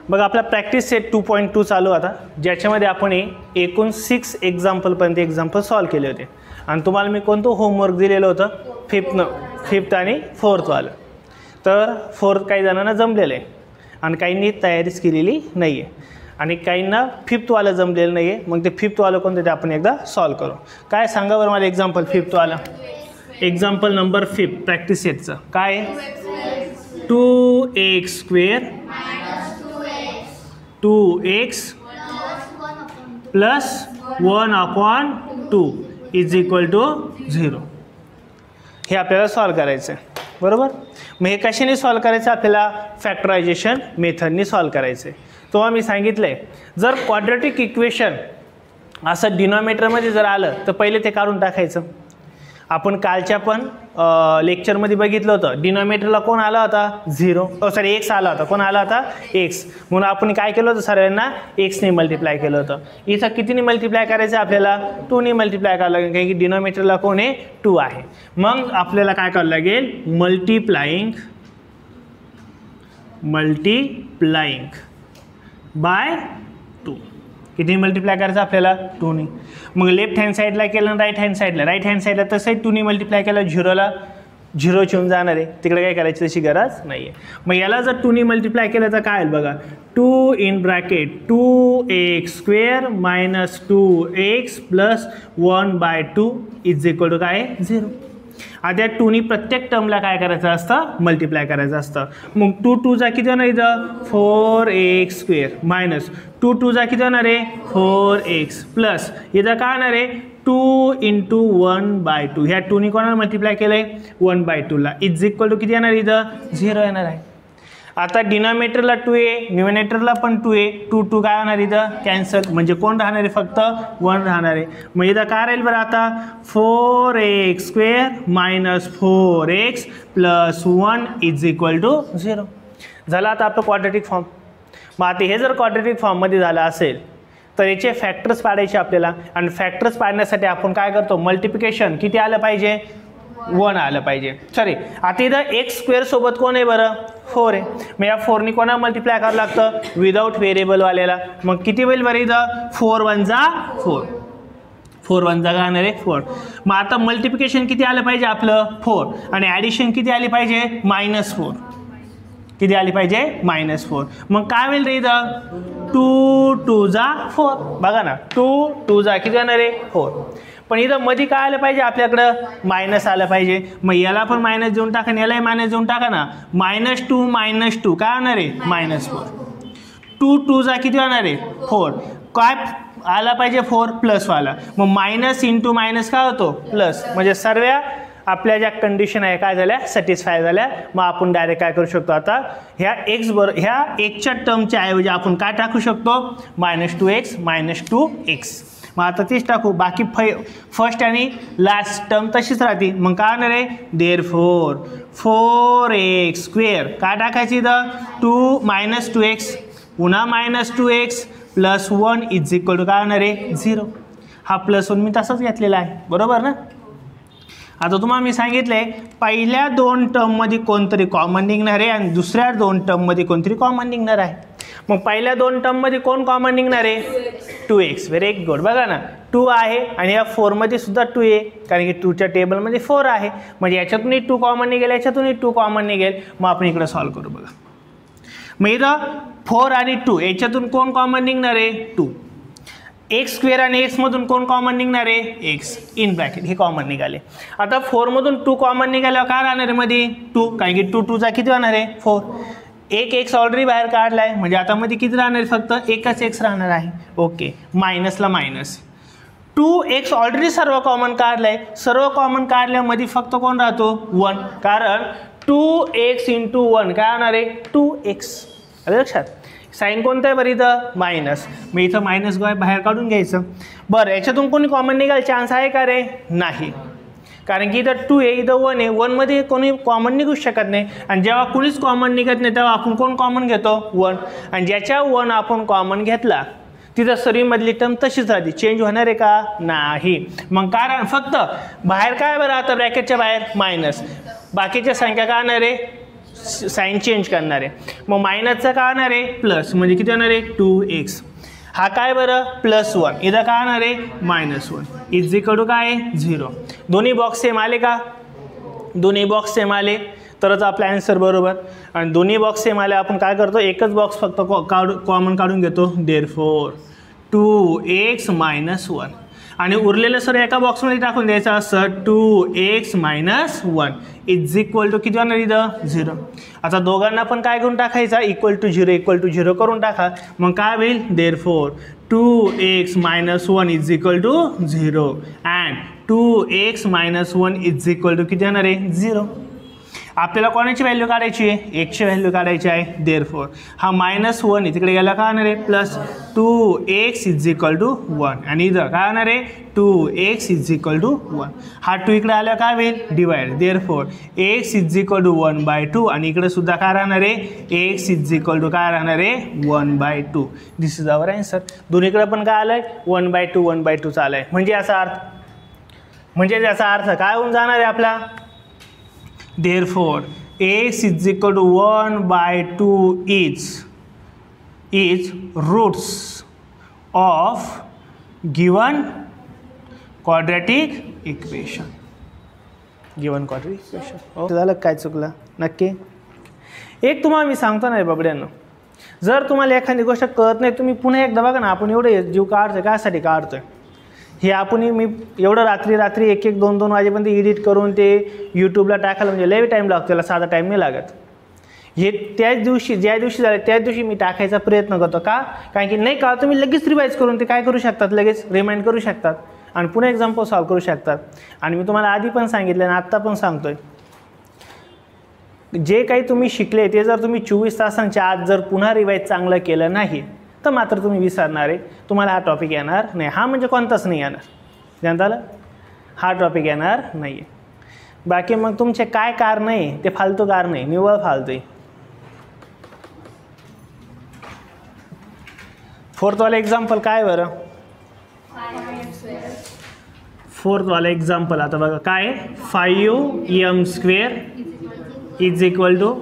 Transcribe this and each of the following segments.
बघा आपला practice set 2.2 चालू आता, ज्याच्यामध्ये आपण एकूण 6 एक्झाम्पलपर्यंत एक्झाम्पल सॉल्व केले होते आणि तुम्हाला मी कोणतं होमवर्क दिलेलं होतं, फिफ्थ आणि फोर्थवालं. तर फोर्थ काही जणांना जमलेलं आहे आणि काहींनी तयारीच केलेली नाही आहे आणि काहींना फिफ्थवालं जमलेलं नाही आहे. मग ते फिफ्थवालं कोणतं ते आपण एकदा सॉल्व करू. काय सांगा बरं मला एक्झाम्पल फिफ्थवालं. एक्झाम्पल नंबर 5 प्रॅक्टिस सेटचं काय आहे, 2x² 2x plus 1/2 is equal to 0. हे आपल्याला सॉल्व करायचं आहे, बरोबर. मग हे कशाने सॉल्व करायचं, आपल्याला फॅक्टरायझेशन मेथडनी सॉल्व करायचं आहे. तो आम्ही सांगितलं आहे, जर क्वाड्रॅटिक इक्वेशन असं डिनॉमिनेटरमध्ये जर आलं तर पहिले ते काढून टाकायचं. आपण कालच्या पण लेक्चरमध्ये बघितलं होतं, डिनॉमिनेटरला कोण आला होता, 0 x आला होता. कोण आला होता, x. म्हणून आपण काय केलं होतं, सर्वांना xने मल्टिप्लाय केलं होतं. इथं कितीने मल्टिप्लाय करायचं, आपल्याला 2ने मल्टिप्लाय करावं लागेल, कारण की डिनॉमिनेटरला कोण आहे, 2 आहे. मग आपल्याला काय करावं लागेल, मल्टिप्लाइंग बाय 2. किती मल्टिप्लाय करायचं आपल्याला, 2ने. मग लेफ्ट हँड साईडला केलं आणि राईट हँड साईडला तसंही 2ने मल्टिप्लाय केलं, 0ला 0 येऊन जाणार आहे, तिकडे काय करायची तशी गरज नाही आहे. मग याला जर 2ने मल्टिप्लाय केलं तर काय बघा, 2 in bracket 2x² minus 2x plus 1/2 is equal to काय, 0. आता 2ने प्रत्येक टर्मला काय करायचं असतं, मल्टिप्लाय करायचं असतं. मग 2 2 जा किती होणार इथं, 4x² मायनस 2 2 जा किती होणार आहे, 4x प्लस इथं काय होणार आहे, 2 × 1/2. ह्या 2ने कोणाला मल्टिप्लाय केलं आहे, 1/2ला इज इक्वल टू किती येणार इथं, 0 येणार आहे. आता डिनॉमिनेटरला 2 आहे, न्यूमरेटरला पण 2 आहे, 2 2 काय होणार इथं, कॅन्सल. म्हणजे कोण राहणार आहे, फक्त 1 राहणार आहे. मग इथं काय राहील बरं आता, 4x² minus 4x plus 1 is equal to 0 झाला. आता आपलं क्वाड्रॅटिक फॉर्म. मग आता हे जर क्वाड्रॅटिक फॉर्ममध्ये झालं असेल तर याचे फॅक्टर्स पाडायचे आपल्याला, आणि फॅक्टर्स पाडण्यासाठी आपण काय करतो, मल्टिप्लिकेशन किती आलं पाहिजे, 1 आलं पाहिजे. सॉरी, आता इथं x² सोबत कोण आहे बरं, 4 आहे. मग या 4ने कोणा मल्टिप्लाय करावं लागतं, विदाऊट व्हेरिएबलवाल्याला. मग किती होईल बरं इथं, 4 1 जा 4, 4 1 जा काय आहे 4. मग आता मल्टिप्लिकेशन किती आलं पाहिजे आपलं, 4, आणि ॲडिशन किती आली पाहिजे, -4. किती आली पाहिजे, -4. मग काय होईल रे इथं, 2 2 जा 4. बघा ना, 2 2 जा किती जाणार आहे, 4. पण इथं मध्ये काय आलं पाहिजे, आपल्याकडं मायनस आलं पाहिजे. मग याला पण मायनस देऊन टाका आणि यालाही मायनस देऊन टाका ना. -2 काय होणार आहे, -4. 2 2 जा किती होणार आहे, 4. काय आला पाहिजे, 4 प्लस वाला. मग मायनस इंटू मायनस काय होतो, प्लस. म्हणजे सर्व आपल्या ज्या कंडिशन आहे काय झाल्या, सॅटिस्फाय झाल्या. मग आपण डायरेक्ट काय करू शकतो, आता ह्या ह्या एक्सच्या टर्मच्या ऐवजी आपण काय टाकू शकतो, -2x -2x. मग आता तीच टाकू, बाकी फर्स्ट आणि लास्ट टर्म तशीच राहते. मग काय होणार आहे, देअरफॉर 4x² काय टाकायची इथं, 2x पुन्हा -2x plus 1 is equal to काय होणार आहे, 0. हा प्लस 1 मी तसाच घेतलेला आहे, बरोबर ना. आता तुम्हाला मी सांगितलंय, पहिल्या 2 टर्ममध्ये कोणतरी कॉमन निघणार आहे आणि दुसऱ्या 2 टर्ममध्ये कोणतरी कॉमन निघणार आहे. मग पहिल्या 2 टर्ममध्ये कोण कॉमन निघणार आहे, 2x. Very good. बघा ना, 2 आहे आणि या 4मध्ये सुद्धा 2 आहे, कारण की 2च्या टेबलमध्ये 4 आहे. म्हणजे याच्यातूनही 2 कॉमन निघेल, याच्यातूनही 2 कॉमन निघेल. मग आपण इकडे सॉल्व करू. बघा, मग इथं 4 आणि 2 याच्यातून कोण कॉमन निघणार आहे, 2. x² आणि x मधून कोण कॉमन निघणार आहे, x इन ब्रॅकेट हे कॉमन निघाले. आता 4 मधून 2 कॉमन निघाल्यावर काय राहणार आहे मध्ये, 2. कारण की 2 2 चा किती होणार आहे, 4. एक x ऑलरेडी बाहेर काढलाय, म्हणजे आता मध्ये किती राहणार आहे, फक्त एकच x राहणार आहे. ओके, मायनसला मायनस. 2x ऑलरेडी सर्व कॉमन काढलाय, सर्व कॉमन काढल्यामध्ये फक्त कोण राहतो, 1. कारण 2x × 1 काय होणार आहे, 2x. आलं लक्षात. साईन कोणतं आहे बरं इथं, मायनस. मग इथं मायनस बाहेर काढून घ्यायचं. बरं, याच्यातून कोणी कॉमन निघायला चान्स आहे का रे, नाही. कारण की इथं 2 आहे, इथं 1 आहे. 1 मध्ये कोणी कॉमन निघू शकत नाही. आणि जेव्हा कुणीच कॉमन निघत नाही तेव्हा आपण कोण कॉमन घेतो, 1. आणि ज्याच्या 1 आपण कॉमन घेतला तिथं सर्वमधली टर्म तशीच राहते, चेंज होणार आहे का, नाही. मग कारण फक्त बाहेर काय बरं, आता ब्रॅकेटच्या बाहेर मायनस, बाकीच्या संख्या काय येणार आहे, साईन चेंज करणार आहे. मग मायनसचा काय होणार आहे प्लस, म्हणजे किती होणार आहे 2x. हा काय बरं +1, इथं काय होणार आहे -1 इज इक्वल टू काय 0. दोन्ही बॉक्स सेम आले का, दोन्ही बॉक्स सेम आले तरच आपला आन्सर बरोबर. आणि दोन्ही बॉक्स सेम आले आपण काय करतो, एकच बॉक्स फक्त कॉमन काढून घेतो. देअरफॉर 2x - 1 आणि उरलेलं सर एका बॉक्समध्ये टाकून द्यायचं असं 2x - 1 इज इक्वल टू किती होणार इथं 0. आता दोघांना पण काय करून टाकायचा =0 करून टाका. मग काय होईल therefore 2x - 1 is equal to 0 and 2x - 1 is equal to किती होणार आहे 0. आपल्याला कोणाची व्हॅल्यू काढायची आहे, एकची व्हॅल्यू काढायची आहे. देअरफॉर हा -1 तिकडे गेला काय होणार आहे +2x इज इक्वल टू 1 आणि इथं काय होणार आहे 2x इज इक्वल टू 1. हा 2 इकडे आला काय होईल divide. Therefore x is equal to 1/2 आणि इकडे सुद्धा काय राहणार आहे x इज इक्वल टू काय राहणार आहे 1/2. दिस इज आवर आन्सर. दोन्हीकडे पण काय आलंय 1/2 आलंय. म्हणजे याचा अर्थ काय होऊन जाणार आहे आपला Therefore, x is equal to 1/2 is roots of given quadratic equation. Okay. झालं काय चुकलं नक्की. एक तुम्हाला मी सांगतो ना बाबड्यांनो, जर तुम्हाला एखादी गोष्ट कळत नाही तुम्ही पुन्हा एकदा बघा ना. आपण एवढे जीव काढतोय कायसाठी काढतोय हे आपण मी एवढं रात्री 1-1, 2-2 वाजेपर्यंत एडिट करून ते यूट्यूबला टाकायला म्हणजे लई टाईम लागतो, त्याला साधा टाईम नाही लागत. हे त्याच दिवशी ज्या दिवशी झालं त्याच दिवशी मी टाकायचा प्रयत्न करतो. का कारण की नाही का तुम्ही लगेच रिवाईज करून ते काय करू शकतात, लगेच रिमाइंड करू शकतात आणि पुन्हा एक्झाम्पल सॉल्व करू शकतात. आणि मी तुम्हाला आधी पण सांगितलं आणि आत्ता पण सांगतोय, जे काही तुम्ही शिकले ते जर तुम्ही 24 तासांच्या आत जर पुन्हा रिवाईज चांगलं केलं नाही तर मात्र तुम्ही विसरणार आहे. तुम्हाला हा टॉपिक येणार नाही. हा म्हणजे कोणताच नाही येणार, जाणता आलं, हा टॉपिक येणार नाही आहे. बाकी मग तुमचे काय कारण आहे ते फालतू कारण आहे, निव्वळ फालतू आहे. 4th वाला एक्झाम्पल काय बरं 4th वाला एक्झाम्पल आता बघा काय 5m² is equal to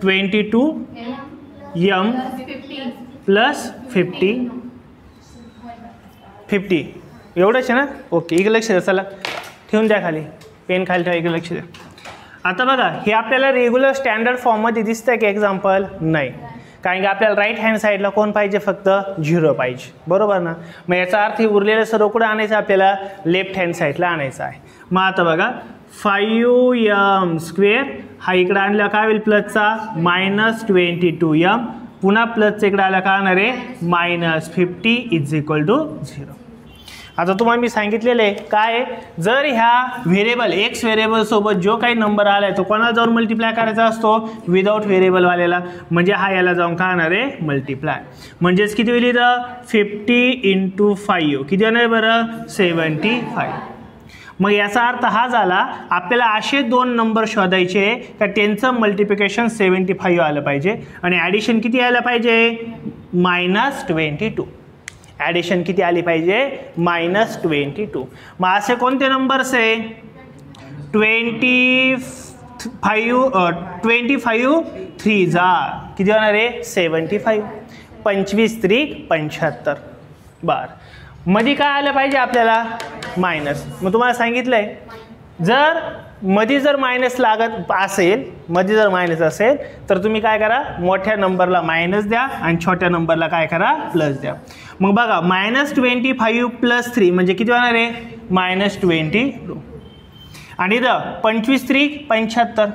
22m + 50 एवढंच आहे ना. ओके इकडे लक्ष द्या. चला ठेवून द्या खाली, पेन खाली ठेवा, इकडे लक्ष द्या. आता बघा हे आपल्याला रेग्युलर स्टँडर्ड फॉर्ममध्ये दिसतंय की एक्झाम्पल नाही, कारण की आपल्याला राईट हँड साईडला कोण पाहिजे फक्त 0 पाहिजे बरोबर ना. मग याचा अर्थ हे उरलेलं सर्व कुठं आणायचं आपल्याला लेफ्ट हँड साईडला आणायचं आहे. मग आता बघा 5m² हा इकडे आणला काय होईल प्लसचा -22m पुन्हा प्लसचा इकडे आला काय होणार आहे -50 इज इक्वल टू 0. आता तुम्हाला मी सांगितलेलं आहे काय जर ह्या व्हेरिएबल x व्हेरिएबल सोबत जो काही नंबर आलाय तो कोणाला जाऊन मल्टिप्लाय करायचा असतो विदाउट व्हेरिएबलवाल्याला. म्हणजे हा याला जाऊन काय होणार आहे मल्टिप्लाय. म्हणजेच किती होईल इथं 50 × 5 किती होणार बरं 75. मग याचा अर्थ हा झाला आपल्याला असे दोन नंबर शोधायचे का त्यांचं मल्टिप्लिकेशन 75 आलं पाहिजे आणि ॲडिशन किती आलं पाहिजे -22. ॲडिशन किती आली पाहिजे -22. मग असे कोणते नंबर्स आहे 25 3 जा किती होणार आहे 75. 25 3 75. बरं मध्ये काय आलं पाहिजे आपल्याला मायनस. मग तुम्हाला सांगितलं आहे जर मध्ये जर मायनस लागत असेल मध्ये जर मायनस असेल तर तुम्ही काय करा मोठ्या नंबरला मायनस द्या आणि छोट्या नंबरला काय करा प्लस द्या. मग बघा -25 + 3 म्हणजे किती होणार आहे -22. आणि इथं 25 3 75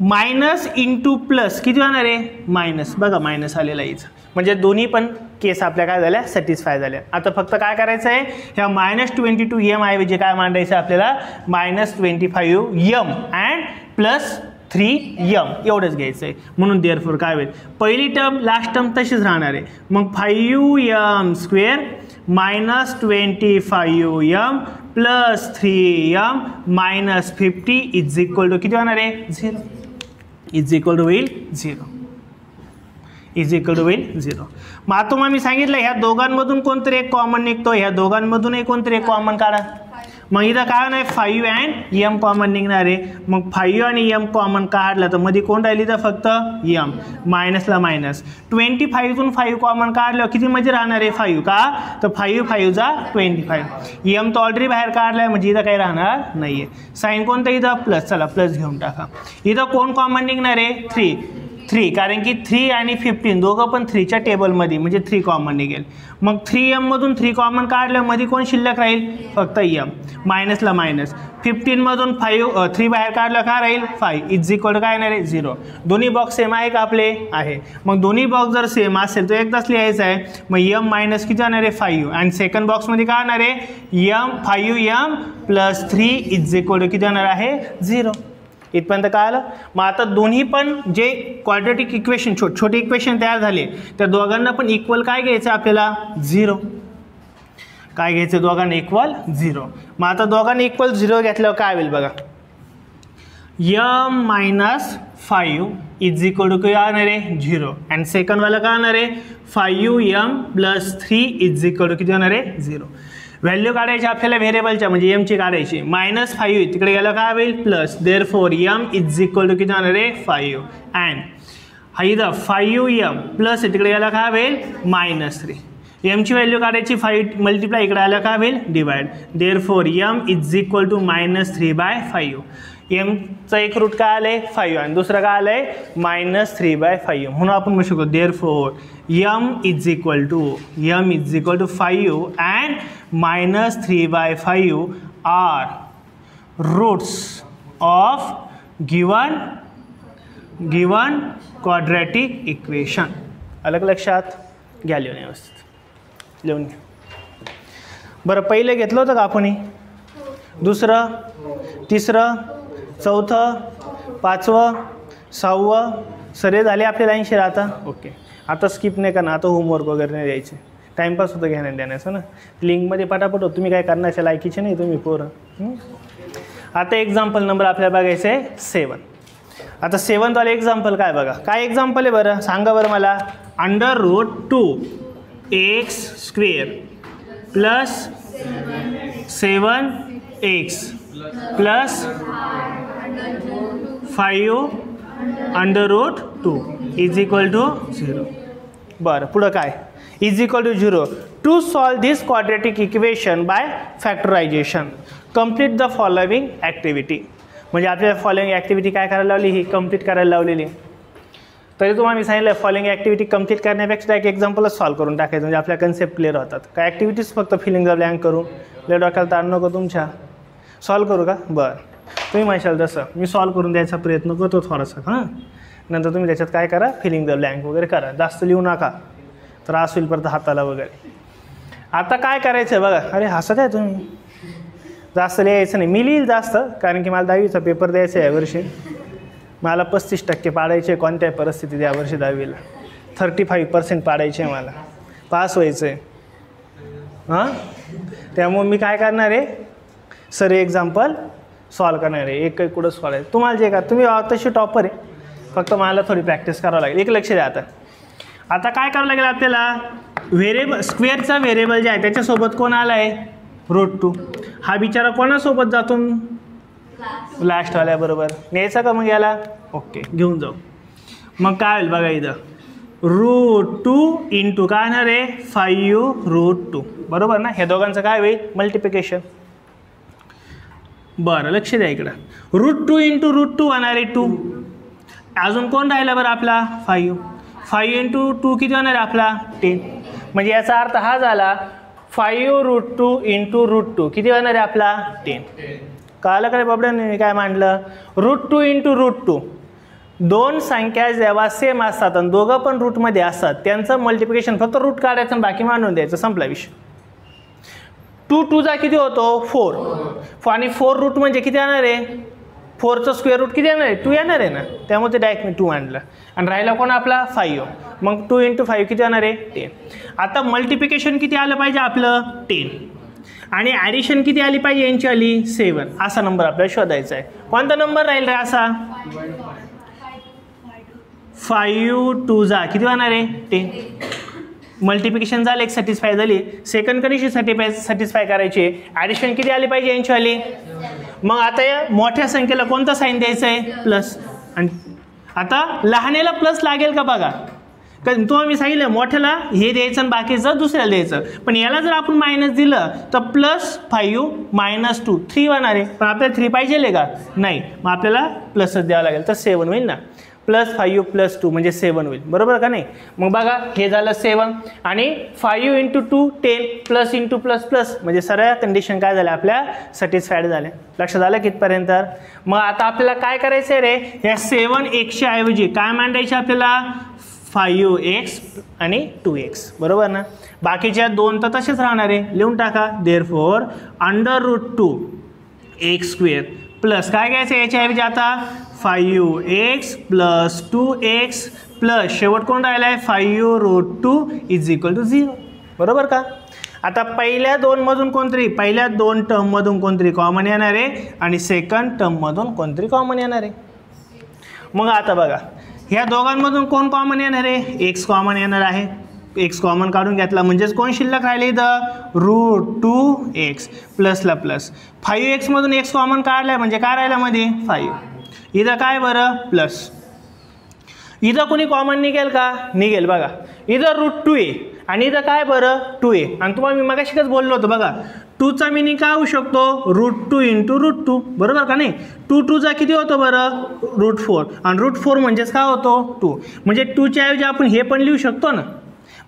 मायनस इंटू प्लस किती होणार आहे मायनस. बघा मायनस आलेला आहे म्हणजे दोन्ही पण केस आपल्या काय झाल्या सॅटिस्फाय झाल्या. आता फक्त काय करायचं आहे ह्या -22m ऐवजी काय मांडायचं आपल्याला -25m अँड +3m एवढंच घ्यायचं आहे. म्हणून देअरफॉर काय होईल पहिली टर्म लास्ट टर्म तशीच राहणार आहे. मग 5m² - 25m +3m - 50 is equal to किती होणार आहे 0. इज इक्वल टू होईल 0. इज इक्वल टू होईल 0. मग आता तुम्हाला मी सांगितलं ह्या दोघांमधून कोणतरी एक कॉमन निघतो, ह्या दोघांमधूनही कोणतरी एक कॉमन काढा. मग इथं काय नाही 5 अँड एम कॉमन निघणार आहे. मग 5 आणि एम कॉमन काढलं तर मध्ये कोण राहिली तर फक्त एम, मायनसला मायनस. 25तून 5 कॉमन काढलं किती मध्ये राहणार आहे 5 का, तर 5 5 जा 25. एम तर ऑलरेडी बाहेर काढलाय म्हणजे इथं काही राहणार नाहीये. साईन कोणतं इथं प्लस, चला प्लस घेऊन टाका. इथं कोण कॉमन निघणार आहे 3, कारण की 3 आणि 15 दोघं पण 3च्या टेबलमध्ये म्हणजे 3 कॉमन निघेल. मग 3m मधून 3 कॉमन काढलं मध्ये कोण शिल्लक राहील फक्त m, मायनसला मायनस. 15 मधून 3 बाहेर काढलं काय राहील 5 इज इक्वल काय येणार आहे 0. दोन्ही बॉक्स सेम आहे का आपले आहे. मग दोन्ही बॉक्स जर सेम असेल तर एकदाच लिहायचं आहे. मग m मायनस किती येणार आहे 5 आणि सेकंड बॉक्समध्ये काय येणार आहे m 5m plus 3 is equal किती येणार आहे 0. इथपर्यंत काय आलं. मग आता दोन्ही पण जे क्वाड्रेटिक इक्वेशन छोटे इक्वेशन तयार झाले त्या दोघांना पण इक्वल काय घ्यायचं आपल्याला 0. काय घ्यायचं दोघांना इक्वल 0. मग आता दोघांना इक्वल 0 घेतल्यावर काय होईल बघा. m minus 5 is equal to काय येणार आहे 0 अँड सेकंडवाला काय येणार आहे 5m plus 3 is equal to किती येणार आहे 0. व्हॅल्यू काढायची आपल्याला व्हेरिएबलच्या म्हणजे एमची काढायची. -5 तिकडे गेलं काय होईल plus, therefore m is equal to किती होणार आहे 5 अँड हा इथं 5m प्लस तिकडे गेलं काय होईल -3. एमची व्हॅल्यू काढायची 5 मल्टिप्लाय इकडे आलं काय होईल divide, therefore m is equal to -3/5. एमचा एक रूट काय आलंय 5 आणि दुसरं काय आलंय -3/5. म्हणून आपण म्हणू शकतो therefore m is equal to 5 and -3/5 are roots of given quadratic equation. अलग लक्षात घ्या लिहून व्यवस्थित लिहून घ्या. बरं पहिलं घेतलं होतं का आपण, दुसरं तिसरं चौथं 5वं 6वं सरे झाले आपल्याला 80 आता. ओके आता स्किप नाही करणार, आता होमवर्क वगैरे नाही द्यायचे, टाईमपास होतं घेण्यात देण्याचं ना. लिंकमध्ये पटापट होतं, तुम्ही काय करण्याच्या लायकीचे नाही तुम्ही पोरं. आता एक्झाम्पल नंबर आपल्याला बघायचं आहे 7. आता 7th वाले एक्झाम्पल काय बघा, काय एक्झाम्पल आहे बरं सांगा बरं मला. √2x² plus 7x plus 5√2 is equal to 0. बरं पुढं काय is equal to 0. To solve this quadratic equation by factorisation complete the following activity. म्हणजे आपल्याला फॉलोइंग ॲक्टिव्हिटी काय करायला लावली, ही कंप्लीट करायला लावलेली. तरी तुम्हाला मी सांगितलं फॉलोइंग ॲक्टिव्हिटी कंप्लीट करण्यापेक्षा एक एक्झाम्पलच सॉल्व करून टाकायचं म्हणजे आपल्या कन्सेप्ट क्लिअर होतात. काय ॲक्टिव्हिटीज फक्त फिलिंग द ब्लँक करू, लय डोक्याला ताण नको तुमच्या. सॉल्व करू का बरं तुम्ही म्हणशाल तसं मी सॉल्व करून द्यायचा प्रयत्न करतो थोडासा. हां नंतर तुम्ही त्याच्यात काय करा फिलिंग द ब्लँक वगैरे करा, जास्त लिहू नका त्रास होईल परत हाताला वगैरे. आता काय करायचं आहे बघा. अरे हसत आहे तुम्ही, जास्त लिहायचं नाही. मी लिहिल जास्त कारण की मला 10वीचा पेपर द्यायचा आहे यावर्षी. मला 35% पाडायचे कोणत्याही परिस्थितीत यावर्षी 10वीला. 35% पाडायचे मला, पास व्हायचं आहे. हां त्यामुळे मी काय करणार आहे सर एक्झाम्पल सॉल्व करणार आहे. एक कुठं सॉल्व आहे तुम्हाला जे का तुम्ही तशी टॉपर आहे, फक्त मला थोडी प्रॅक्टिस करावं लागेल. एक लक्ष द्या. आता काय करावं लागेल आपल्याला, व्हेरिएबल स्क्वेअरचा व्हेरिएबल जे आहे त्याच्यासोबत कोण आला आहे √2. हा बिचारा कोणासोबत जातो लास्टवाल्याबरोबर न्यायचा का मग याला. ओके घेऊन जाऊ. मग काय होईल बघा इथं √2 इंटू काय येणार आहे 5√2 बरोबर ना. हे दोघांचं काय होईल मल्टिप्लिकेशन. बरं लक्ष द्या इकडं. √2 इंटू √2 होणार आहे 2. अजून कोण राहिला बरं आपला 5. 5 इंटू 2 किती होणार आहे आपला 10. म्हणजे याचा अर्थ हा झाला 5√2 इंटू √2 किती होणार आहे आपला 10. कळलं का प्रॉब्लेम मी काय मांडलं. √2 इंटू √2 दोन संख्या जेव्हा सेम असतात आणि दोघं पण रूटमध्ये असतात त्यांचं मल्टिप्लिकेशन फक्त रूट काढायचं आणि बाकी मांडून द्यायचं, संपला विषय. 2 2 किती होतो 4 आणि 4 रूट म्हणजे किती येणार आहे 4चं स्क्वेअर रूट किती येणार आहे 2 येणार आहे ना. त्यामुळे ते डायरेक्ट मी 2 आणलं आणि राहिला कोण आपला 5. मग 2 इंटू 5 किती येणार आहे 10. आता मल्टिप्लिकेशन किती आलं पाहिजे आपलं 10 आणि ॲडिशन किती आली पाहिजे यांची आली 7. असा नंबर आपल्याला शोधायचा आहे. कोणता नंबर राहील रे असा 5 2 किती होणार आहे 10. मल्टिप्लिकेशन झालं, एक सॅटिस्फाय झाली. सेकंड कंडिशन सॅटिस्फाय करायची, ॲडिशन किती आली पाहिजे यांच्यावाली. मग आता या मोठ्या संख्येला कोणता साईन द्यायचं आहे, प्लस. आणि आता लहानेला प्लस लागेल का बघा, कारण तुम्हाला मी सांगितलं मोठ्याला हे द्यायचं आणि बाकीचं दुसऱ्याला द्यायचं. पण याला जर आपण मायनस दिलं तर +5 - 2 3 होणार आहे. पण आपल्याला 3 पाहिजे का, नाही. मग आपल्याला प्लसच द्यावं लागेल, तर 7 होईल ना. +5 + 2 म्हणजे 7 होईल, बरोबर का नाही. मग बघा हे झालं 7 आणि 5 × 2 10 प्लस इंटू प्लस प्लस म्हणजे सर्व कंडिशन काय झाल्या आपल्या सॅटिस्फाईड झाल्या. लक्षात आलं कितपर्यंत. मग आता आपल्याला काय करायचं आहे रे, ह्या 7x ऐवजी काय मांडायचे आपल्याला 5x आणि 2x, बरोबर ना. बाकीच्या 2 तर तसेच राहणार आहे, लिहून टाका. देअरफॉर √2x² प्लस काय घ्यायचं याच्याऐवजी आता 5x + 2x प्लस शेवट कोण राहिला आहे 5√2 = 0, बरोबर का. आता पहिल्या 2मधून कोणतरी, पहिल्या 2 टर्ममधून कोणतरी कॉमन येणार आहे आणि सेकंड टर्ममधून कोणतरी कॉमन येणार आहे. मग आता बघा ह्या दोघांमधून कोण कॉमन येणार आहे, x कॉमन येणार आहे. x कॉमन काढून घेतला म्हणजेच कोण शिल्लक राहिले इथं √2x प्लसला प्लस 5x मधून x कॉमन काढलाय म्हणजे काय राहिला मध्ये 5. इथं काय बरं प्लस, इथं कोणी कॉमन निघेल का, निघेल बघा. इथं √2 आहे आणि इथं काय बरं 2 आहे. आणि तुम्हाला मी मगाशीच बोललो होतो बघा 2चा मिनिंग काय होऊ शकतो √2 × √2, बरोबर का नाही. 2 2 किती होतं बरं √4 आणि √4 म्हणजेच काय होतो 2. म्हणजे 2च्या ऐवजी आपण हे पण लिहू शकतो ना.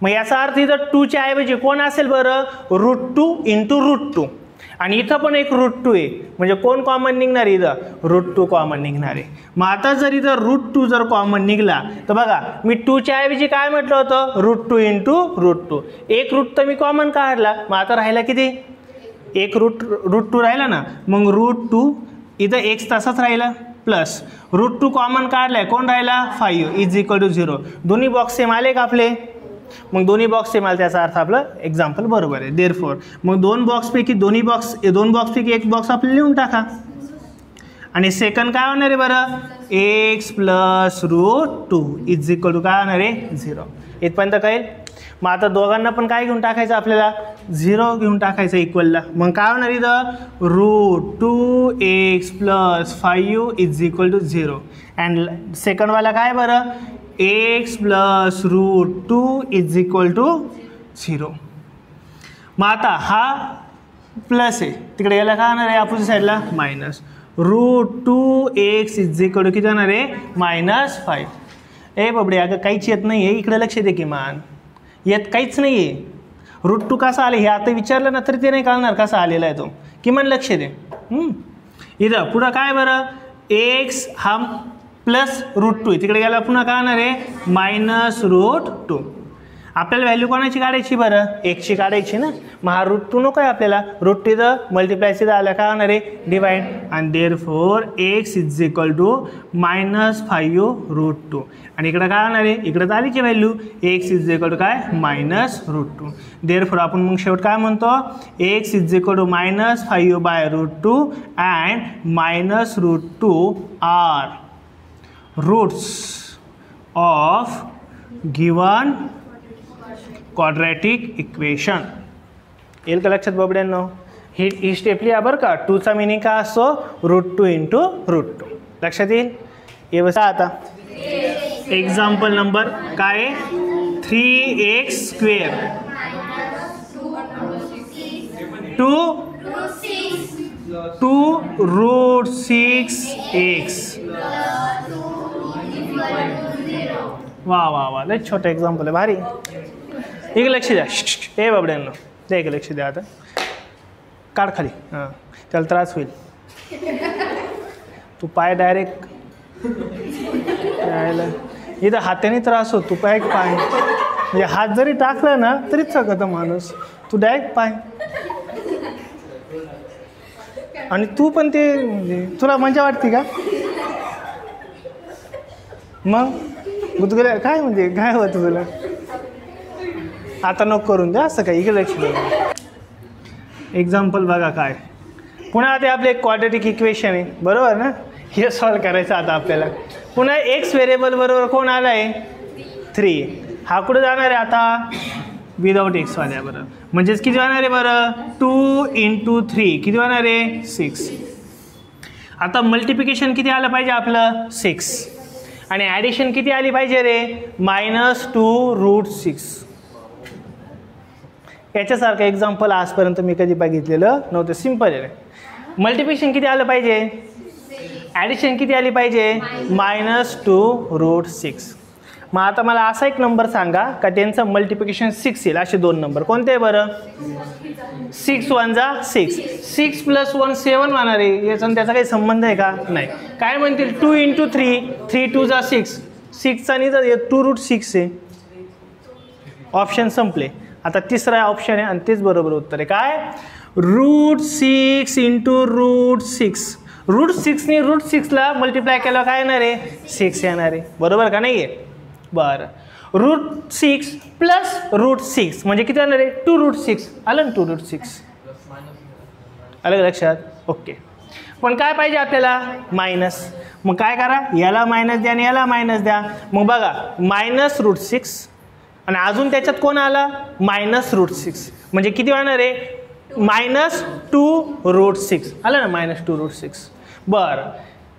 मग याचा अर्थ इथं 2च्या ऐवजी कोण असेल बरं √2 × √2 आणि इथं पण एक √2 आहे म्हणजे कोण कॉमन निघणार इथं √2 कॉमन निघणार आहे. मग आता जर इथं √2 जर कॉमन निघला तर बघा मी 2च्या ऐवजी काय म्हटलं होतं √2 × √2. एक रूट तर मी कॉमन काढला, मग आता राहिला किती एक √2 राहिला ना. मग √2 इथं x तसाच राहिला प्लस √2 कॉमन काढलाय कोण राहिला 5 = 0. दोन्ही बॉक्स सेम आले का आपले, मग दोन्ही बॉक्स सेम आले त्याचा अर्थ आपलं एक्झाम्पल बरोबर आहे. देअरफॉर मग 2 बॉक्सपैकी 2 बॉक्सपैकी एक बॉक्स आपल्याला लिहून टाका. आणि सेकंड काय होणार आहे बरं x + √2 काय होणार आहे 0. इथपर्यंत कळेल. मग आता दोघांना पण काय घेऊन टाकायचं आपल्याला 0 घेऊन टाकायचं इक्वलला. मग काय होणार इथं √2x + 5 = 0 अँड सेकंडवाला काय बरं x + √2 = 0. मग आता हा प्लस आहे तिकडे याला काय होणार आहे अपोजिट साईडला मायनस √2x = किती होणार आहे -5. ए बाबडे अगं काहीच येत नाही आहे, इकडे लक्ष दे किमान. येत काहीच नाही आहे. √2 कसा आले हे आता विचारलं ना तरी ते नाही कळणार कसा आलेला आहे तो, किमान लक्ष दे. इथं पुढं काय बरं x हा प्लस √2 तिकडे गेला पुन्हा काय होणार आहे -√2. आपल्याला व्हॅल्यू कोणाची काढायची बरं एक्सची काढायची ना. मग हा √2 नको आहे आपल्याला, √2 इथं मल्टिप्लाय सीधा आला काय होणार आहे डिवाइड. आणि देअरफॉर x = -5√2 आणि इकडं काय होणार आहे इकडं तर आलीची व्हॅल्यू x = काय -√2. देअरफॉर आपण मग शेवट काय म्हणतो x = -5/√2 and -√2 are roots of given quadratic equation. येईल का लक्षात बाबड्यांनो. ही स्टेप लिहा बरं का. 2चा मिनिंग काय असतो √2 × √2 लक्षात येईल. हे बसा आता एक्झाम्पल नंबर काय 3x² 2√6x. वा वा वा लय छोटं एक्झाम्पल आहे भारी. एक लक्ष द्या हे बाबड्यांनो ते एक लक्ष द्या. आता काढ खाली हां त्याला त्रास होईल. तू पाय डायरेक्ट इथं हाताने त्रास होतो पाय म्हणजे हात जरी टाकला ना तरीच सगळं माणूस. तू डायरेक्ट पाय आणि तू पण ते तुला मजा वाटते का मग गुदगुल्या काय म्हणजे काय होतं तुला. आता नको करून द्या असं काय. इकडे लक्ष द्या. एक्झाम्पल बघा काय पुन्हा ते आपले क्वाड्रॅटिक इक्वेशन आहे बरोबर ना. हे सॉल्व करायचं आता आपल्याला. पुन्हा एक्स व्हेरिएबल बरोबर कोण आला आहे 3. हा कुठं जाणार आहे आता विदाउट एक्स वाल्या बरं. म्हणजेच किती होणार आहे बरं 2 × 3 किती होणार आहे 6. आता मल्टिप्लिकेशन किती आलं पाहिजे आपलं 6 आणि ॲडिशन किती आली पाहिजे रे -2√6. याच्यासारखं एक्झाम्पल आजपर्यंत मी कधी बघितलेलं नव्हतं. सिम्पल आहे. मल्टिप्लिकेशन किती आलं पाहिजे ॲडिशन किती आली पाहिजे -2√6. मग आता मला असा एक नंबर सांगा का त्यांचं मल्टिप्लिकेशन 6 येईल. असे दोन नंबर कोणते आहे बरं 6 1 जा 6 6 + 1 7 होणार आहे. याचा त्याचा काही संबंध आहे का नाही. काय म्हणतील 2 × 3 3 2 जा 6 6चा नाही तर 2√6 आहे. ऑप्शन संपले. आता तिसरा ऑप्शन आहे आणि तेच बरोबर उत्तर आहे. काय √6 × √6 √6ने √6ला मल्टिप्लाय केलं काय येणार आहे 6 येणार आहे. बरोबर का नाही आहे. बरं √6 + √6 म्हणजे किती येणार आहे 2√6 आलं ना 2√6 आलं लक्षात. ओके. पण काय पाहिजे आपल्याला मायनस. मग काय करा याला मायनस द्या आणि याला मायनस द्या. मग बघा -√6 आणि अजून त्याच्यात कोण आला -√6 म्हणजे किती होणार आहे -2√6 आलं ना -2√6. बरं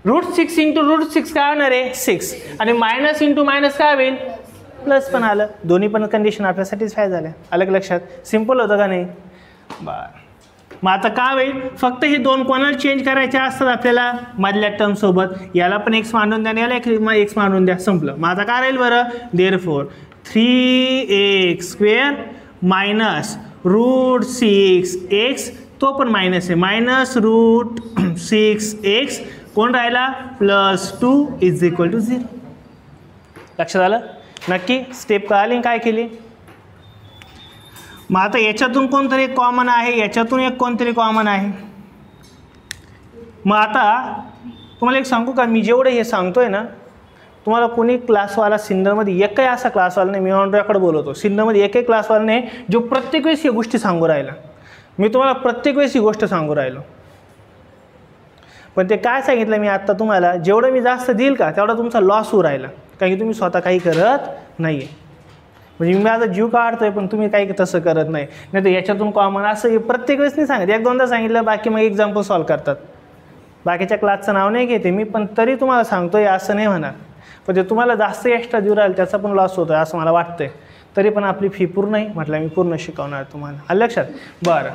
√6 × √6 काय होणार आहे 6 आणि मायनस × मायनस काय होईल प्लस पण आलं. दोन्ही पण कंडिशन आपल्या सॅटिस्फाय झाल्या. अलग लक्षात. सिम्पल होतं का नाही. बरं मग आता काय होईल फक्त हे दोन कोणाला चेंज करायचे असतात आपल्याला मधल्या टर्मसोबत. याला पण एक्स मांडून द्या आणि याला एक्स मांडून द्या. संपलं. मग आता काय राहील बरं देअरफॉर 3x² -√6x तो पण मायनस आहे -√6x कोण राहिला +2 = 0. लक्षात आलं नक्की. स्टेप कळाली काय केली. मग आता याच्यातून कोणतरी एक कॉमन आहे याच्यातून एक कोणतरी कॉमन आहे. मग आता तुम्हाला एक सांगू का मी जेवढं हे सांगतोय ना तुम्हाला कोणी क्लासवाला सिन्नरमध्ये एकही असा क्लासवाला नाही. मी ऑन रेकॉर्ड बोलवतो सिन्नरमध्ये एकही क्लासवाला नाही जो प्रत्येक वेळेस ही गोष्टी सांगू राहिला. मी तुम्हाला प्रत्येक वेळेस ही गोष्ट सांगू राहिलो. पण ते काय सांगितलं मी आत्ता तुम्हाला जेवढं मी जास्त देईल का तेवढा तुमचा लॉस होऊ राहिला कारण की तुम्ही स्वतः काही करत नाही आहे. म्हणजे मी माझा जीव काढतोय पण तुम्ही काही तसं करत नाही. नाही तर याच्यातून कॉमन असं प्रत्येक वेळेस नाही सांगत. एक दोनदा सांगितलं बाकी मग एक्झाम्पल सॉल्व करतात. बाकीच्या क्लासचं नाव नाही घेते मी पण तरी तुम्हाला सांगतोय असं नाही म्हणा. पण ते तुम्हाला जास्त एक्स्ट्रा देऊ राहील त्याचा पण लॉस होतो असं मला वाटतंय. तरी पण आपली फी पूर्ण आहे म्हटलं मी पूर्ण शिकवणार तुम्हाला. आलं लक्षात. बरं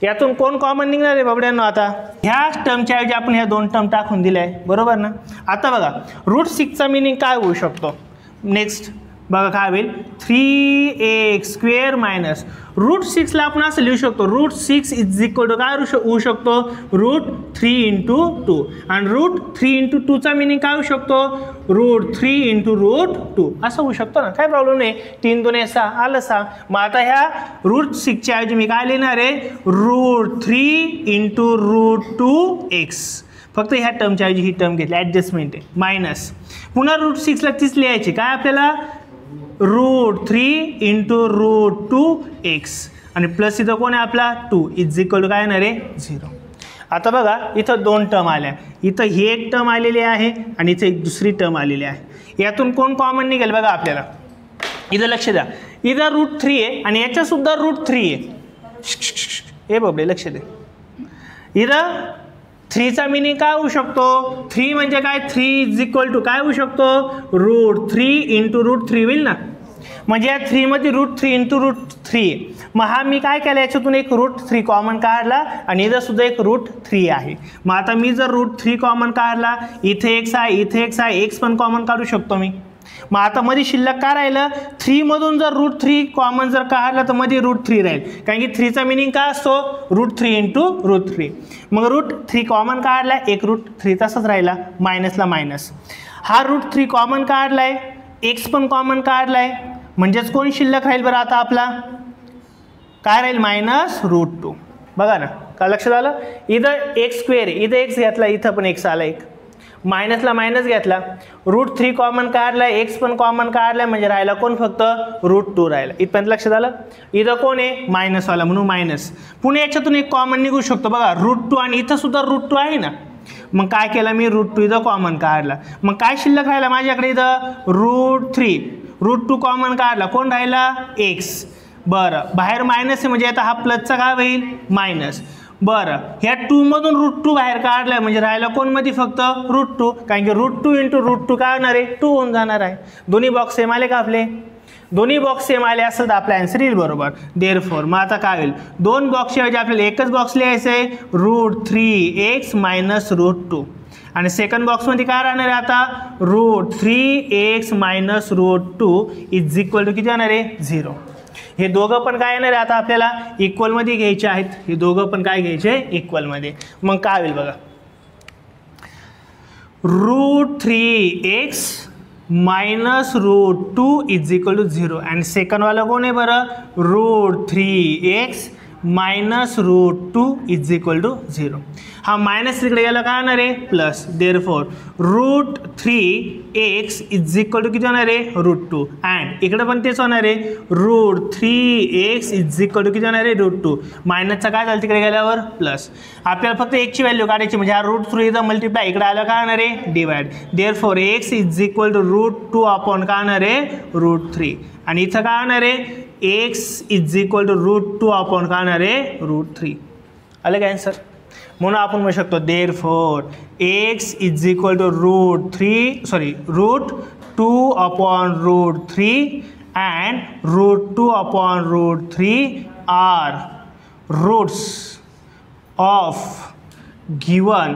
यातून कोण कॉमन निघणार आहे बाबड्यांनो. आता ह्या टर्मच्या ऐवजी आपण ह्या दोन टर्म टाकून दिल्या आहे बरोबर ना. आता बघा √6चा मिनिंग काय होऊ शकतो नेक्स्ट बघा काय होईल 3x² -√6ला आपण असं लिहू शकतो √6 = काय होऊ शकतो √3 × 2 आणि √3 × 2चा मिनिंग काय होऊ शकतो √3 × √2 असं होऊ शकतो ना. काय प्रॉब्लेम नाही. 3 2 6 आलं 6. मग आता ह्या √6च्या ऐवजी मी काय लिहिणार आहे √3 × √2x फक्त ह्या टर्मच्या ऐवजी ही टर्म घेतली ॲडजस्टमेंट आहे मायनस. पुन्हा √6ला तीच लिहायची काय आपल्याला √3 × √2x आणि प्लस इथं कोण आहे आपला 2 = काय येणार आहे 0. आता बघा इथं दोन टर्म आल्या. इथं ही एक टर्म आलेली आहे आणि इथं एक दुसरी टर्म आलेली आहे. यातून कोण कॉमन निघेल बघा आपल्याला. इथं लक्ष द्या इथं √3 आहे आणि याच्यासुद्धा √3 आहे. हे बाबडे लक्ष द्या. इथं 3चा मिनिंग काय होऊ शकतो 3 म्हणजे काय 3 = काय होऊ शकतो √3 × √3 होईल ना. म्हणजे या 3 मध्ये √3 × √3 मग हा मी काय केलं याच्यातून एक √3 कॉमन काढला आणि इथं सुद्धा एक √3 आहे. मग आता मी जर √3 कॉमन काढला इथे x आहे इथे x आहे x पण कॉमन काढू शकतो मी. मग आता मध्ये शिल्लक काय राहिलं 3 मधून जर √3 कॉमन जर काढला तर मध्ये √3 राहील कारण की 3चा मिनिंग काय असतो √3 × √3. मग √3 कॉमन काढला एक √3 तसाच राहिला मायनसला मायनस. हा √3 कॉमन काढलाय x पण कॉमन काढलाय म्हणजेच कोण शिल्लक राहील बरं आता आपला काय राहील -√2. बघा ना का लक्षात आलं. इथं x² इथं x घेतला इथं पण x आला एक मायनसला मायनस घेतला √3 कॉमन काढलाय x पण कॉमन काढलाय म्हणजे राहिला कोण फक्त √2 राहिला. इथपर्यंत लक्षात आलं. इथं कोण आहे मायनसवाला म्हणून मायनस. पुन्हा याच्यातून एक कॉमन निघू शकतो बघा √2 आणि इथं सुद्धा √2 आहे ना. मग काय केलं मी √2 इथं कॉमन काढला. मग काय शिल्लक राहिला माझ्याकडे इथं √3 √2 कॉमन काढला कोण राहिला x बरं बाहेर मायनस आहे म्हणजे आता हा प्लसचा काय होईल मायनस. बरं ह्या 2 मधून √2 बाहेर काढलाय म्हणजे राहिला कोणमध्ये फक्त √2, कारण की √2 × √2 काय होणार आहे 2 होऊन जाणार आहे. दोन्ही बॉक्स सेम आले का आपले, दोन्ही बॉक्स सेम आले असेल तर आपला आन्सर येईल बरोबर. देअरफॉर मग आता काय होईल, दोन बॉक्सच्या ऐवजी आपल्याला एकच बॉक्स लिहायचं आहे √3x - √2 आणि सेकंड बॉक्समध्ये काय राहणार आहे आता √3x - √2 = किती येणार आहे 0. हे दोघं पण काय येणार आहे आता आपल्याला इक्वलमध्ये घ्यायचे आहेत, हे दोघं पण काय घ्यायचे इक्वलमध्ये. मग काय होईल बघा √3x - √2 = 0 आणि सेकंड वाला कोण आहे बरं √3x - √2 = 0. हा मायनस तिकडे गेला काय होणार आहे प्लस. देअरफॉर √3x = किती होणार आहे √2 अँड इकडे पण तेच होणार आहे √3x = किती होणार आहे √2. मायनसचा काय झालं तिकडे गेल्यावर प्लस. आपल्याला फक्त x ची व्हॅल्यू काढायची म्हणजे हा √3 मल्टिप्लाय इकडे आलं काय होणार आहे डिवाइड. देअरफॉर x = √2 अपॉन काय होणार आहे √3 आणि इथं काय होणार आहे x = √2 अपॉन काय होणार आहे √3. आलं का आन्सर. म्हणून आपण म्हणू शकतो therefore x = √2 upon √3 and √2 upon √3 are roots of given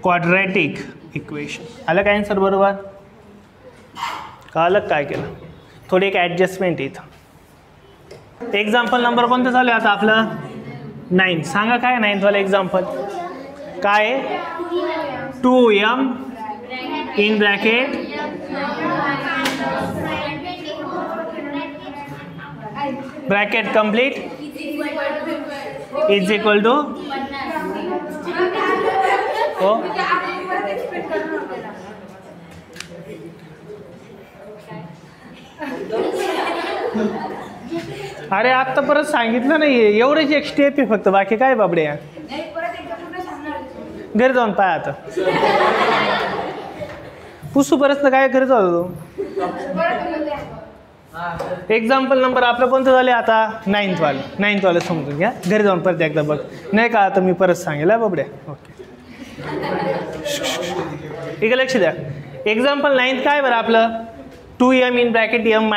quadratic equation. आलं काय आन्सर बरोबर. कळलं काय केलं, थोडी एक ॲडजस्टमेंट इथं. एक्झाम्पल नंबर कोणतं चालू आहे आता आपलं 9. सांगा काय 9th वाला एक्झाम्पल काय 2m in bracket bracket complete = हो अरे आत्ता परत सांगितलं नाही, एवढेच एक स्टेप आहे फक्त, बाकी काय बाबडे घरी जाऊन पाय आता पुसू परत काय घरी जाऊ. एक्झाम्पल नंबर आपलं कोणतं झालं आता 9th वाला समजून घ्या, घरी जाऊन परत एकदा बघ नाही का आता मी परत सांगेल बाबड्या. ओके इकडे लक्ष द्या. एक्झाम्पल 9th काय बरं आपलं 2m in bracket m -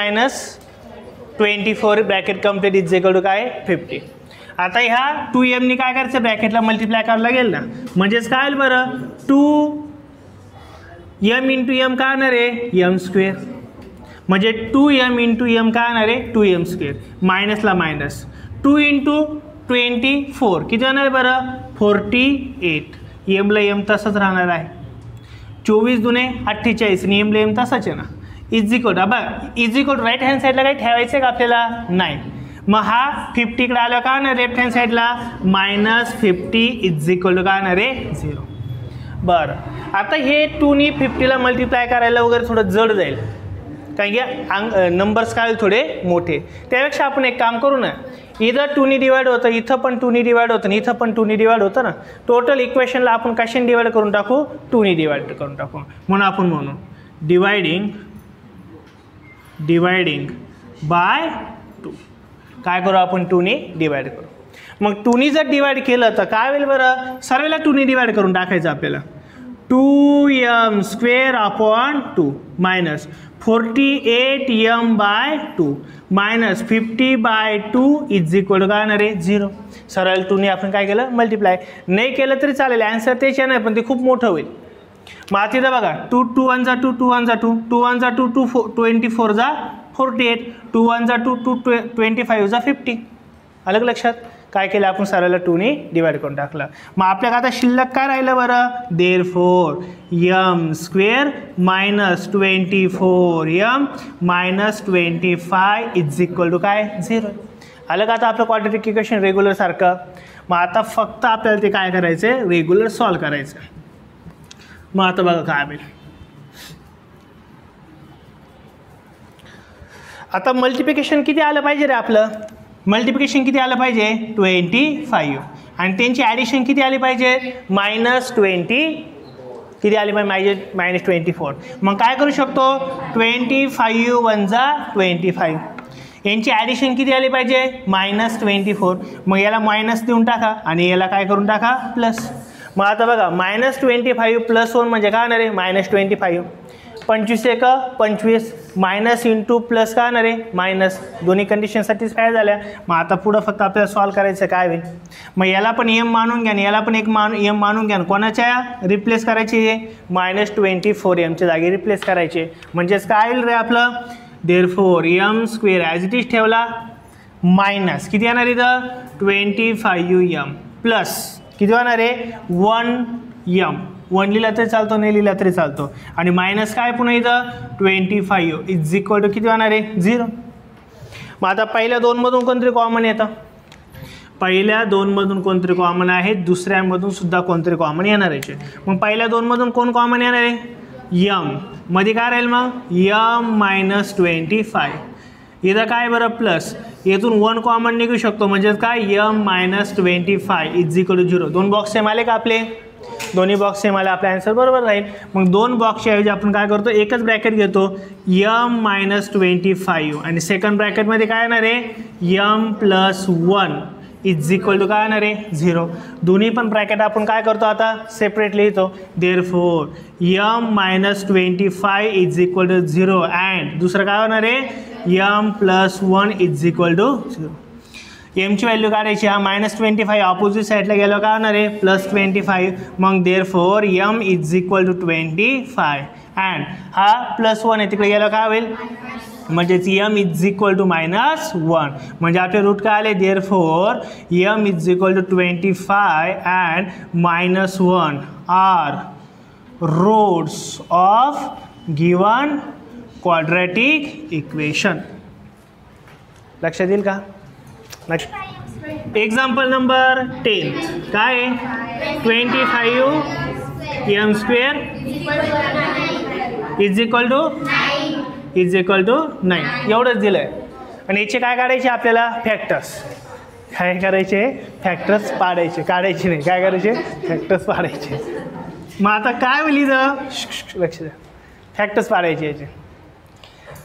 24 bracket complete = काय 50. आता ह्या 2m नी काय करायचं ब्रॅकेटला मल्टिप्लाय करायला लागेल ना, म्हणजेच काय बरं 2m × m काय होणार आहे m², म्हणजे 2m × m काय होणार आहे 2m², मायनसला मायनस 2 × 24 किती होणार आहे बरं 48. m ला m तसंच राहणार आहे, 24 दुने 48 आणि m ला m तसंच आहे ना. = राईट हँड साईडला काही ठेवायचं आहे का आपल्याला नाही. मग हा 50 कडे आला का ना लेफ्ट हँड साईडला -50 = काय होणार आहे 0. बरं आता हे 2 नी 50 ला मल्टिप्लाय करायला वगैरे थोडं जड जाईल, कारण की नंबर्स काय थोडे मोठे. त्यापेक्षा आपण एक काम करू ना, इथं 2 नी डिवाइड होतं, इथं पण 2 नी डिवाइड होतं आणि इथं पण 2 नी डिवाइड होतं ना. टोटल इक्वेशनला आपण कशाने डिवाइड करून टाकू 2 नी डिवाइड करून टाकू. म्हणून आपण म्हणू डिवायडिंग बाय 2. काय करू आपण 2 नी डिवाइड करू. मग 2 नी जर डिवाइड केलं तर काय होईल बरं सर्वला 2 नी डिवाइड करून टाकायचं आपल्याला. 2m² upon 2 minus 48m/2 minus 50/2 = काय होणार आहे 0. सरळ 2 नी आपण काय केलं मल्टिप्लाय. नाही केलं तरी चालेल, आन्सर तेच येणार पण ते खूप मोठं होईल. मग तिथं बघा 2 2 1 जा 2 2 1 जा 2 2 1 जा 2 2 24 जा 48 2 1 जा 2 2 25 जा 50. अलग लक्षात काय केलं आपण सरळ 2 नी डिवाइड करून टाकलं. मग आपल्याला आता शिल्लक काय राहिलं बरं देअरफॉर m² - 24m - 25 = काय 0. अलग आता आपलं क्वाड्रॅटिक इक्वेशन रेग्युलर सारखं. मग आता फक्त आपल्याला ते काय करायचं आहे रेग्युलर सॉल्व करायचं. मग आता बघा काय होईल. आता मल्टिप्लिकेशन किती आलं पाहिजे रे आपलं, मल्टिप्लिकेशन किती आलं पाहिजे 25 आणि त्यांची ॲडिशन किती आली पाहिजे -20 किती आली पाहिजे -24. मग काय करू शकतो 25 × 1 = 25. यांची ॲडिशन किती आली पाहिजे -24. मग याला मायनस देऊन टाका आणि याला काय करून टाका प्लस. मग आता बघा -25 + 1 म्हणजे काय होणार आहे -25. 25 एक 25 मायनस इंटू प्लस काय होणार आहे मायनस. दोन्ही कंडिशन सॅटिस्फाय झाल्या. मग आता पुढं फक्त आपल्याला सॉल्व करायचं काय होईल. मग याला पण एम मानून घ्या आणि याला पण एक एम मानून घ्या. कोणाच्या रिप्लेस करायची आहे -24 एमच्या जागी रिप्लेस करायचे. म्हणजेच काय होईल रे आपलं therefore m² as it is ठेवला मायनस किती येणार इथं 25m प्लस किती होणार आहे 1m. 1 लिहिला तरी चालतो नाही लिहिला तरी चालतो आणि मायनस काय पुन्हा इथं 25 इज इक्वल टू किती होणार आहे 0. मग आता पहिल्या दोनमधून कोणतरी कॉमन येतं. पहिल्या दोनमधून कोणतरी कॉमन आहे. दुसऱ्यामधून सुद्धा कोणतरी कॉमन येणार आहे. मग पहिल्या दोनमधून कोण कॉमन येणार आहे m. मध्ये काय राहील मग m - 25. इथं काय बरं प्लस येथून 1 कॉमन निघू शकतो म्हणजे काय m - 25 is equal to 0. 2 box same आले का आपले. दोन्ही बॉक्स सेम आले आपला आन्सर बरोबर राहील. मग 2 बॉक्सच्या ऐवजी आपण काय करतो एकच ब्रॅकेट घेतो m - 25 आणि सेकंड ब्रॅकेटमध्ये काय येणार आहे m + 1 इज इक्वल टू काय येणार आहे 0. दोन्ही पण ब्रॅकेट आपण काय करतो आता सेपरेट लिहितो. Therefore m - 25 is equal to 0 and दुसरं काय होणार आहे m + 1 इज इक्वल टू 0. एमची व्हॅल्यू काढायची. हा -25 ऑपोजिट साईडला गेलो काय होणार आहे +25. मग therefore m is equal to 25 and हा +1 आहे तिकडे गेलो काय होईल म्हणजेच m इज इक्वल टू -1 म्हणजे आपले रूट काय आले therefore m is equal to 25 and -1 are roots of given quadratic equation. लक्षात येईल का. एक्झाम्पल नंबर 10 काय आहे 25m² इज इक्वल टू 9 एवढंच दिलं आहे. आणि याचे काय काढायचे आपल्याला फॅक्टर्स. काय करायचे फॅक्टर्स पाडायचे काढायचे नाही काय करायचे फॅक्टर्स पाडायचे. मग आता काय होईल इथं लक्ष द्या फॅक्टर्स पाडायचे याचे.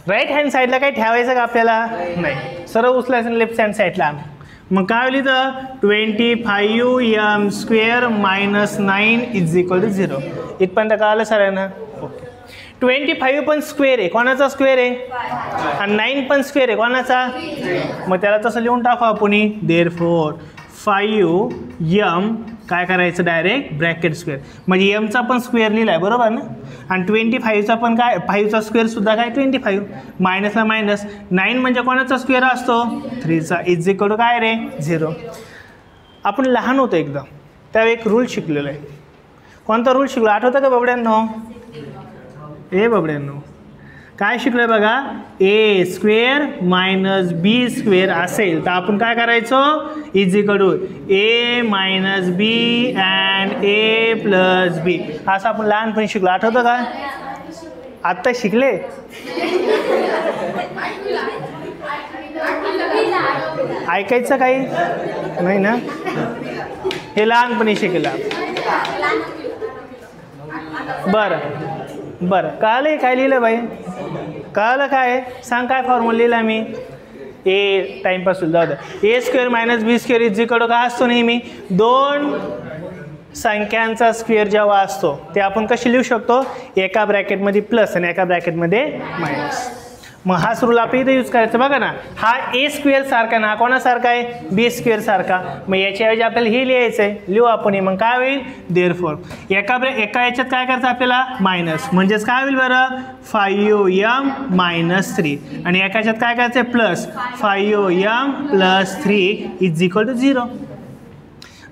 राईट हँड साईडला काही ठेवायचं का आपल्याला नाही सरळ उचलायचं लेफ्ट हँड साईडला. मग काय होईल इथं 25m² - 9 इज इक्वल टू 0. इथपर्यंत कळालं सरांना. ओके 25 पण स्क्वेअर आहे कोणाचा स्क्वेअर आहे आणि 9 पण स्क्वेअर आहे कोणाचा. मग त्याला तसं लिहून टाकू आपण देअरफॉर 5m काय करायचं डायरेक्ट ब्रॅकेट स्क्वेअर म्हणजे एमचा पण स्क्वेअर लिहिला आहे बरोबर ना. आणि 25चा पण काय 5चा स्क्वेअर सुद्धा काय 25 मायनसला मायनस 9 म्हणजे कोणाचा स्क्वेअर असतो 3चा इज इक्वल टू काय रे 0. आपण लहान होतो एकदम त्यावेळी एक रूल शिकलेलो आहे. कोणता रूल शिकलो आठवतं का बाबड्यांनो. बाबड्यांनो काय शिकलो आहे बघा a² - b² असेल तर आपण काय करायचं is equal to a - b and a + b असं आपण लहानपणी शिकलो आठवतं का. आत्ता शिकले ऐकायचं काही नाही ना. हे लहानपणी शिकला. बरं बरं कळलं काय लिहिलं बाई कळलं काय सांग काय फॉर्म्युला लिहिला मी. ए टाइमपास जाऊ द्या a² - b² is equal to काय असतो नेहमी 2 संख्यांचा स्क्वेअर जेव्हा असतो ते आपण कशी लिहू शकतो एका ब्रॅकेटमध्ये प्लस आणि एका ब्रॅकेटमध्ये मायनस. मग हाच रूल आपण इथे यूज करायचं बघा ना. हा a² सारखा ना कोणासारखा आहे b² सारखा. मग याच्याऐवजी आपल्याला हे लिहायचं आहे लिहू आपण. मग काय होईल देअरफॉर एका याच्यात काय करायचं आपल्याला मायनस म्हणजेच काय होईल बरं 5m - 3 आणि एका याच्यात काय करायचं आहे plus 5m + 3 is equal to 0.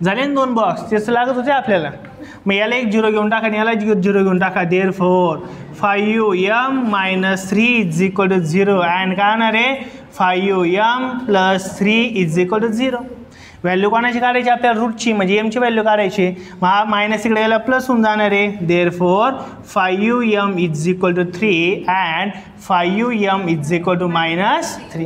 झाले ना 2 बॉक्स तेच लागत होते आपल्याला. मग याला एक 0 घेऊन टाका आणि याला 0 घेऊन टाका therefore 5m - 3 is equal to 0 and काय होणार आहे 5m + 3 is equal to 0. Value कोणाची काढायची आपल्याला रूटची म्हणजे एमची व्हॅल्यू काढायची. मग हा मायनस इकडे याला प्लस होऊन जाणार आहे therefore 5m is equal to 3 and 5m is equal to -3.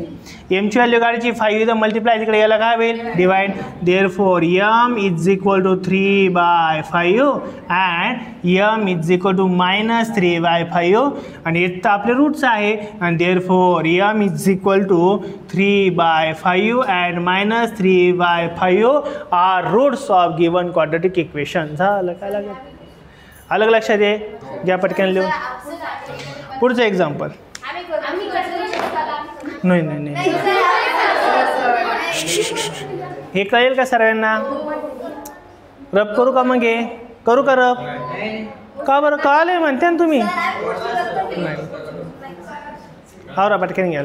एमची व्हॅल्यू काढायची, 5 इथं मल्टिप्लाय तिकडे याला काय होईल divide. Therefore m is equal to 3/5 and m is equal to -3/5 आणि इथं आपले रूट्स आहे आणि therefore m is equal to 3/5 and -3/5 are roots of given quadratic equation. झालं काय लागलं अलग लक्षात आहे घ्या पटकन लिहून. पुढचं एक्झाम्पल. नाही नाही नाही हे कळेल का सर्वांना. रब करू का मग हे करू का रब का बरं कळालं म्हणते ना तुम्ही. नाही हा पटकन घ्या.